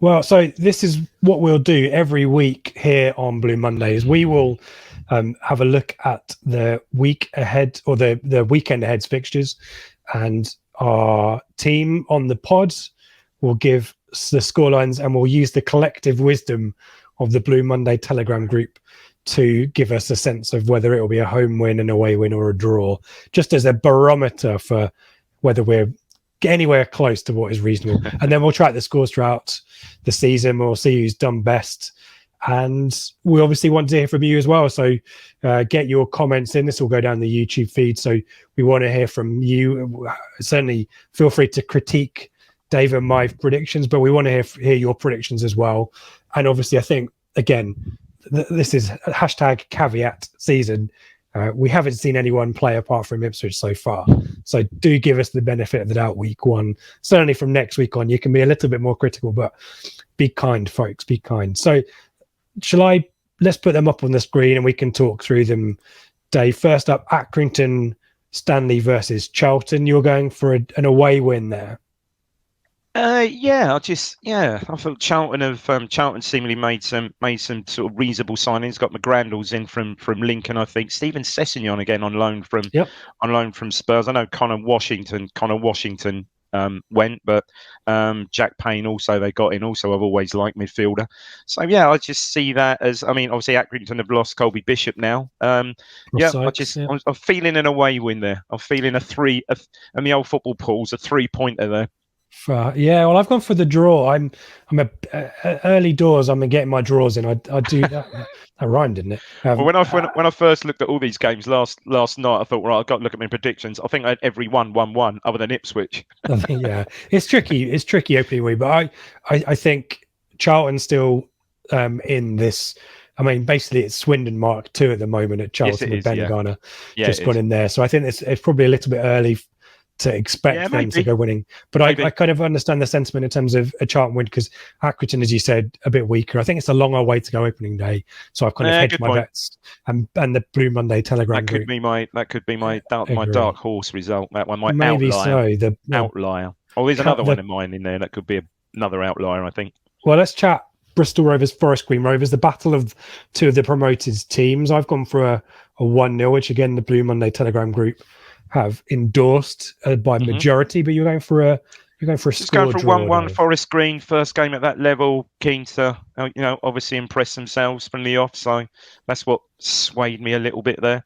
Well, so this is what we'll do every week here on Blue Mondays. We will have a look at the week ahead or the weekend ahead's fixtures, and our team on the pod will give the scorelines, and we'll use the collective wisdom of the Blue Monday Telegram group to give us a sense of whether it will be a home win, an away win, or a draw, just as a barometer for whether we're anywhere close to what is reasonable. And then we'll track the scores throughout the season. We'll see who's done best. And we obviously want to hear from you as well. So get your comments in. This will go down the YouTube feed. So we want to hear from you. Certainly feel free to critique Dave and my predictions, but we want to hear your predictions as well. And obviously, I think, again, this is hashtag caveat season. We haven't seen anyone play apart from Ipswich so far. So do give us the benefit of the doubt week one. Certainly from next week on, you can be a little bit more critical, but be kind, folks, be kind. So let's put them up on the screen and we can talk through them. Dave, first up, Crington Stanley versus Charlton. You're going for an away win there. I thought Charlton seemingly made some sort of reasonable signings. Got McGrandles in from Lincoln, I think. Stephen Sessegnon again on loan from Spurs. I know Connor Washington went, but Jack Payne also they got in. Also, I've always liked midfielder. So I just see that as, I mean, obviously Accrington have lost Colby Bishop now. I'm feeling an away win there. I'm feeling and the old football pool's a 3-pointer there. Well, I've gone for the draw. I'm early doors. I'm getting my draws in. I do that. That rhymed, didn't it? Well, when I first looked at all these games last night, I thought, I've got to look at my predictions. I think I had every 1-1 other than Ipswich. It's tricky. It's tricky opening week, but I think Charlton's still in this. I mean, basically, it's Swindon Mark 2 at the moment at Charlton with Ben Garner just gone in there. So I think it's probably a little bit early to expect them to go winning, but I kind of understand the sentiment in terms of a Charlton win, because Accrington, as you said, a bit weaker. I think it's a longer way to go opening day, so I've kind of hedged my bets. And the Blue Monday Telegram that could be my dark horse result. That one might maybe outlier. So outlier. Oh, there's another one in mine in there that could be another outlier, I think. Well, let's chat Bristol Rovers, Forest Green Rovers, the battle of two of the promoted teams. I've gone for a 1-0, which again the Blue Monday Telegram group have endorsed by majority, but you're going for a just going for 1-1 Forest Green, first game at that level, keen to obviously impress themselves from the off, so that's what swayed me a little bit there.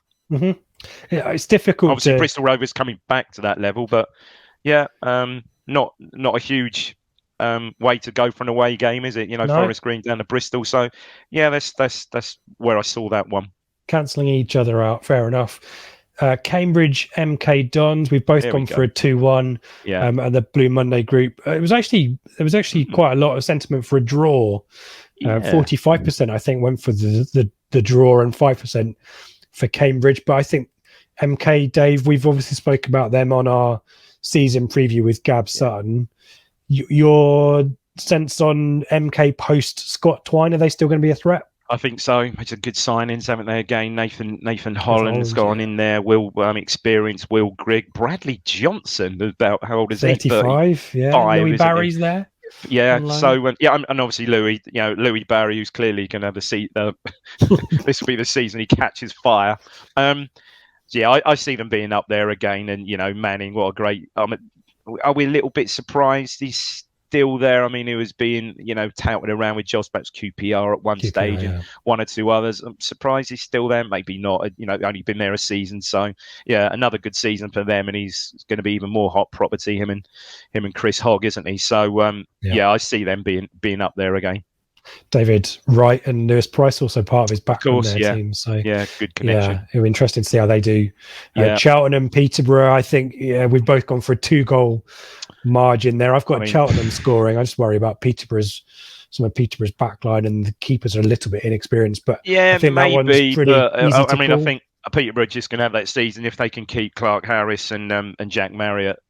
It's difficult. Obviously Bristol Rovers coming back to that level, but not a huge way to go for an away game, is it? No. Forest Green down to Bristol, so that's where I saw that one. Cancelling each other out, fair enough. Cambridge MK Dons, we've both gone for a 2-1 at the Blue Monday group. There was actually quite a lot of sentiment for a draw. 45% I think went for the draw and 5% for Cambridge, but I think MK, Dave, we've obviously spoke about them on our season preview with Gab Sutton. Your sense on MK post Scott Twine, are they still going to be a threat? I think so. It's a good signings, haven't they? Again, Nathan Holland's gone in there. Will experienced Will Grigg, Bradley Johnson. About how old is 35, he? 35. Louis Barry's there. Yeah. So and obviously Louis Barry, who's clearly going to have this will be the season he catches fire. I see them being up there again, and Manning. What a great. Are we a little bit surprised he's still there? I mean, he was being, touted around with Josh, perhaps QPR at one stage and one or two others. I'm surprised he's still there. Maybe not. Only been there a season. So, another good season for them, and he's going to be even more hot property. Him and Chris Hogg, isn't he? So, I see them being up there again. David Wright and Lewis Price also part of his background team. So good connection. Yeah, it'll be interesting to see how they do. Charlton and Peterborough, I think we've both gone for a 2-goal margin there. I've got Cheltenham scoring. I just worry about some of Peterborough's backline, and the keepers are a little bit inexperienced. But I think that one's pretty easy to call. I think Peterborough are just going to have that season if they can keep Clark Harris and Jack Marriott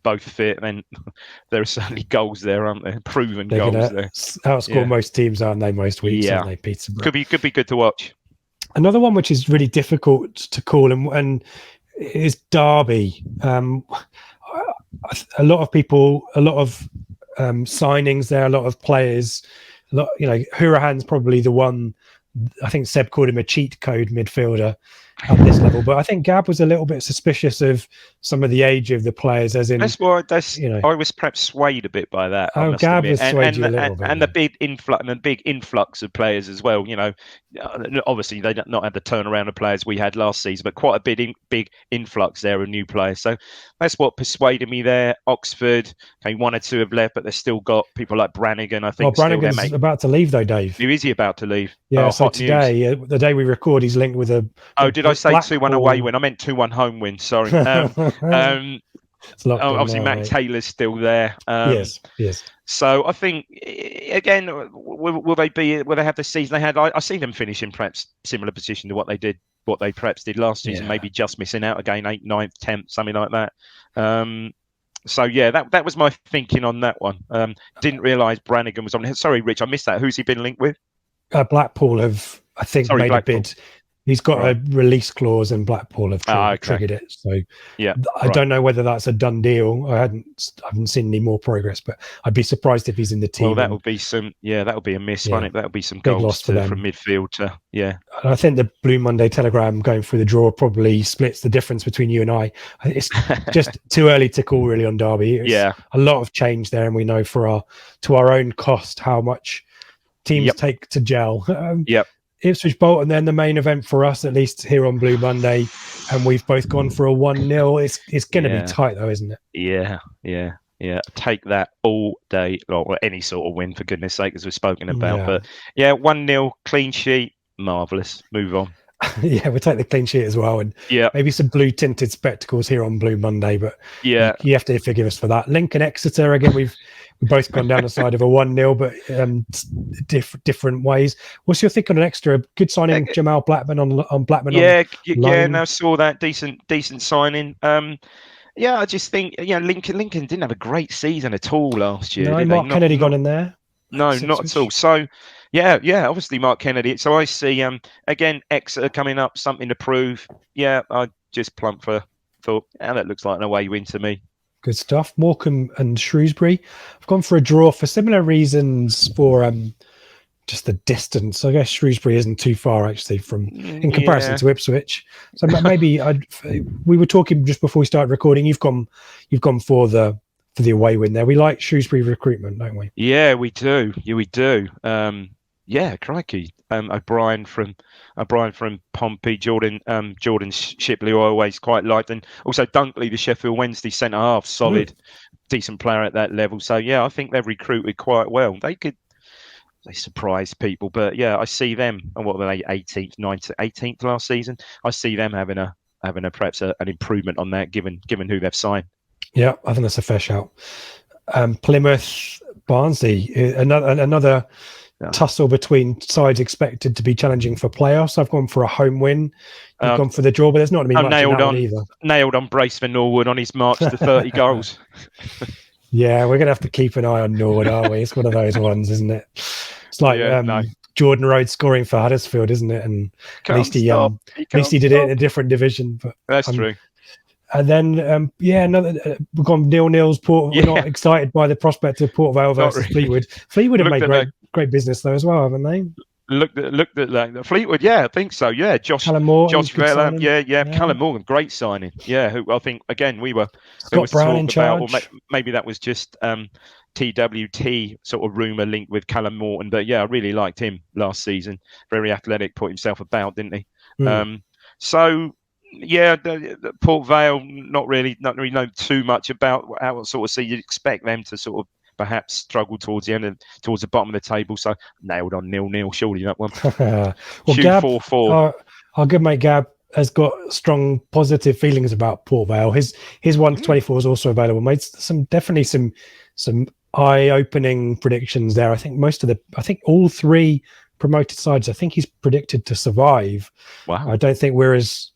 both fit, then there are certainly goals there, aren't there? Proven goals there. Outscore most teams, aren't they? Most weeks, aren't they, Peterborough? Could be good to watch. Another one which is really difficult to call and is Derby. A lot of signings there, a lot of players. Hurahan's probably the one. I think Seb called him a cheat code midfielder at this level, but I think Gab was a little bit suspicious of some of the age of the players, as in that's why I was perhaps swayed a bit by that. I must Gab admit. has swayed you a little bit, and the big influx of players as well. Obviously they don't not have the turnaround of players we had last season, but quite a big influx there of new players. So that's what persuaded me there. Oxford, okay, 1 or 2 have left, but they've still got people like Brannigan. I think Brannigan's about to leave though, Dave. Who is he about to leave? Yeah, so today, the day we record, he's linked with a. Did I say 2-1 away win? I meant 2-1 home win. Sorry. Obviously, Matt Taylor's still there. Yes. So I think again, will they have the season they had? I see them finish in perhaps similar position to what they perhaps did last season. Maybe just missing out again, 8th, 9th, 10th, something like that. So yeah, that was my thinking on that one. Didn't realise Brannigan was on. Sorry, Rich, I missed that. Who's he been linked with? Blackpool have, I think, made a bid. He's got a release clause, and Blackpool have triggered it. So I don't know whether that's a done deal. I haven't seen any more progress, but I'd be surprised if he's in the team. Well, that would be that would be a miss, wouldn't it? That would be some goals from midfield. And I think the Blue Monday Telegram going through the draw probably splits the difference between you and I. It's just too early to call really on Derby. It's a lot of change there, and we know to our own cost how much teams take to gel. Ipswich Bolton, then the main event for us, at least here on Blue Monday, and we've both gone for a 1-0. It's going to be tight though, isn't it? Yeah. Take that all day long, or any sort of win, for goodness sake, as we've spoken about. But 1-0, clean sheet, marvellous. Move on. We'll take the clean sheet as well, and maybe some blue tinted spectacles here on Blue Monday. But you have to forgive us for that. Lincoln Exeter again. We've both gone down the side of a 1-0, but different ways. What's your think on an extra good signing, Jamal Blackman on Blackman? And I saw that decent signing. I just think Lincoln didn't have a great season at all last year. No, Mark Kennedy gone in there. No, not at all. So obviously Mark Kennedy. So I see again Exeter coming up, something to prove. I just thought that looks like an away win to me. Good stuff. Morecambe and Shrewsbury. I've gone for a draw for similar reasons, for just the distance. I guess Shrewsbury isn't too far actually in comparison to Ipswich. So maybe we were talking just before we started recording. You've gone for the away win there. We like Shrewsbury recruitment, don't we? Yeah, we do. Crikey. O'Brien from Pompey, Jordan Shipley, who I always quite liked, and also Dunkley, the Sheffield Wednesday centre half, solid, decent player at that level. So I think they've recruited quite well. They surprised people, but I see them. And what were they, 18th, 19th, 18th last season? I see them having perhaps an improvement on that, given who they've signed. Yeah, I think that's a fair shout. Plymouth Barnsley, another tussle between sides expected to be challenging for playoffs. I've gone for a home win. You've gone for the draw, but there's not going to be much in that one either. Nailed on Brace for Norwood on his march to 30 goals. Yeah, we're going to have to keep an eye on Norwood, aren't we? It's one of those ones, isn't it? It's like Jordan Rhodes scoring for Huddersfield, isn't it? And at least he did it in a different division. But that's true. And then, another we've gone 0-0's Port. We're not excited by the prospect of Port Vale versus Fleetwood. Fleetwood have made great business though as well, haven't they? Looked at that. Fleetwood, I think so. Yeah, Callum Morgan, Josh Vela, Callum Morgan, great signing. Yeah, who I think again we were. Scott Brown in charge. About, or maybe that was just TWT sort of rumor linked with Callum Morton, but I really liked him last season. Very athletic, put himself about, didn't he? The Port Vale, not really know too much about how sort of see. You'd expect them to sort of perhaps struggle towards the bottom of the table. So nailed on 0-0, surely that one. Well, Gab, 4-4. Our good mate Gab has got strong positive feelings about Port Vale. His 1-24 is also available. Made definitely some eye-opening predictions there. I think all 3 promoted sides, I think he's predicted to survive. Wow. I don't think we're as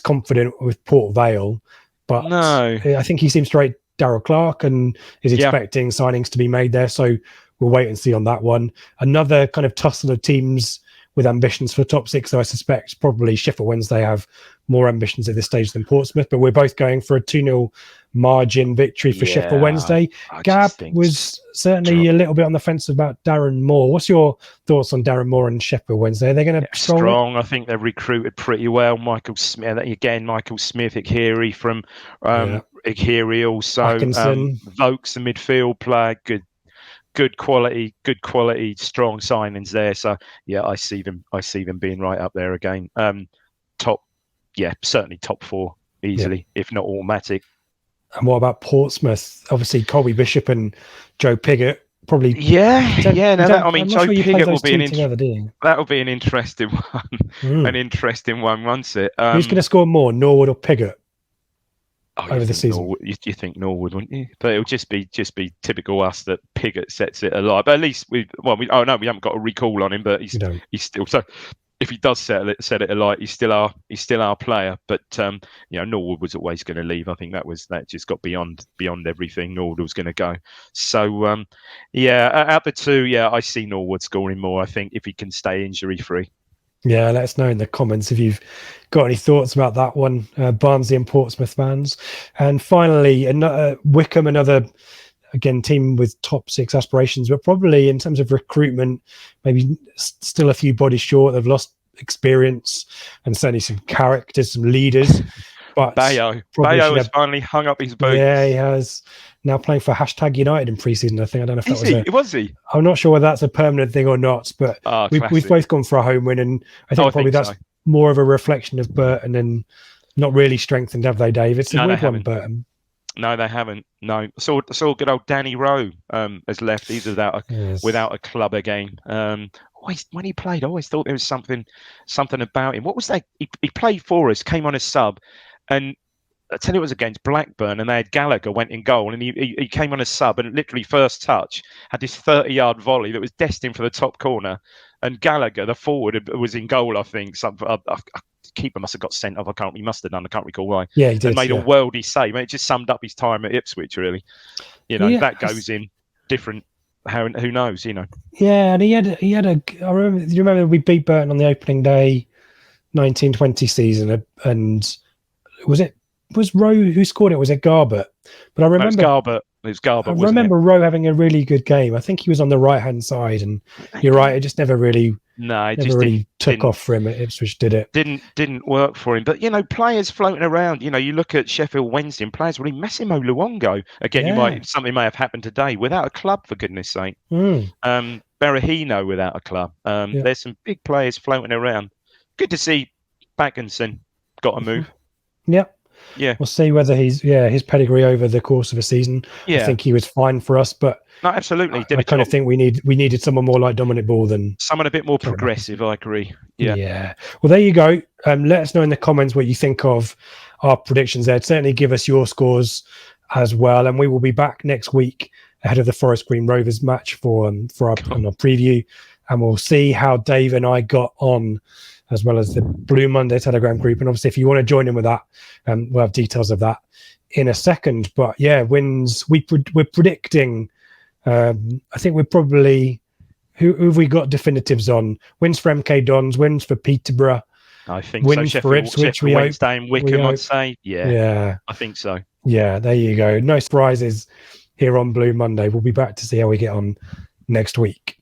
confident with Port Vale, but no. I think he seems to rate Darryl Clark and is expecting signings to be made there. So we'll wait and see on that one. Another kind of tussle of teams with ambitions for top six. So I suspect probably Sheffield Wednesday have more ambitions at this stage than Portsmouth, but we're both going for a 2-0 margin victory for Sheffield Wednesday. Gab was certainly a little bit on the fence about Darren Moore. What's your thoughts on Darren Moore and Sheffield Wednesday? Are they going to strong? I think they've recruited pretty well. Michael Smith, Ikiri from Ikiri also. Vokes, the midfield player, good quality, strong signings there. So yeah, I see them being right up there again. Certainly top 4 easily, if not automatic. And what about Portsmouth? Obviously, Colby Bishop and Joe Piggott probably. Joe Piggott will be that'll be an interesting one. An interesting one, won't it? Who's going to score more, Norwood or Piggott? Over the season, you think Norwood, wouldn't you? But it'll just be typical us that Piggott sets it alive. But at least we haven't got a recall on him, but he's still so. If he does set it alight, he's still our player. But Norwood was always going to leave. I think that just got beyond everything. Norwood was going to go. So out the two, I see Norwood scoring more. I think if he can stay injury free. Yeah, let us know in the comments if you've got any thoughts about that one, Barnsley and Portsmouth fans. And finally, Wickham, another again team with top 6 aspirations, but probably in terms of recruitment, maybe still a few bodies short. They've lost experience and certainly some characters, some leaders. But Bayo has finally hung up his boots. Yeah, he has. Now playing for #United in pre-season, I think. I don't know if that was he? I'm not sure whether that's a permanent thing or not, but we've both gone for a home win, and I think that's more of a reflection of Burton and not really strengthened, have they, Dave? It's a weird one, Burton. No, they haven't. No, saw good old Danny Rowe has left. He's without a club again. When he played, I always thought there was something about him. What was that? He played for us, came on a sub, and I tell you, it was against Blackburn, and they had Gallagher went in goal, and he came on a sub, and literally first touch had this 30-yard volley that was destined for the top corner, and Gallagher, the forward, was in goal. I think keeper must have got sent off. He must have done. I can't recall why. Yeah, he did. And made a worldy save. It just summed up his time at Ipswich, really. That goes in different. Who knows? Yeah, and he had a. I remember. Do you remember we beat Burton on the opening day, 1920 season, and was Rowe who scored it? Was it Garbett? But I remember it was Garbett. I remember Rowe having a really good game. I think he was on the right hand side, and you're right. It just never really. No, it never just really took off for him at Ipswich, did it? Didn't work for him. But players floating around. You look at Sheffield Wednesday and players really. Massimo Luongo again. Something may have happened today without a club, for goodness sake. Berahino without a club. There's some big players floating around. Good to see Backinson got a move. Yep. Yeah, we'll see whether his pedigree over the course of a season. Yeah. I think he was fine for us, but no, absolutely. I kind of think we needed someone more like Dominic Ball than someone a bit more progressive. I agree. Yeah. Well, there you go. Let us know in the comments what you think of our predictions there. Certainly give us your scores as well, and we will be back next week ahead of the Forest Green Rovers match for our preview, and we'll see how Dave and I got on, as well as the Blue Monday Telegram group. And obviously, if you want to join in with that, we'll have details of that in a second. But yeah, wins. We're predicting. I think we're probably who have we got definitives on? Wins for MK Dons, wins for Peterborough. I think wins so. for Ipswich. Sheffield Wednesday and Wickham, I'd say. Yeah, I think so. Yeah, there you go. No surprises here on Blue Monday. We'll be back to see how we get on next week.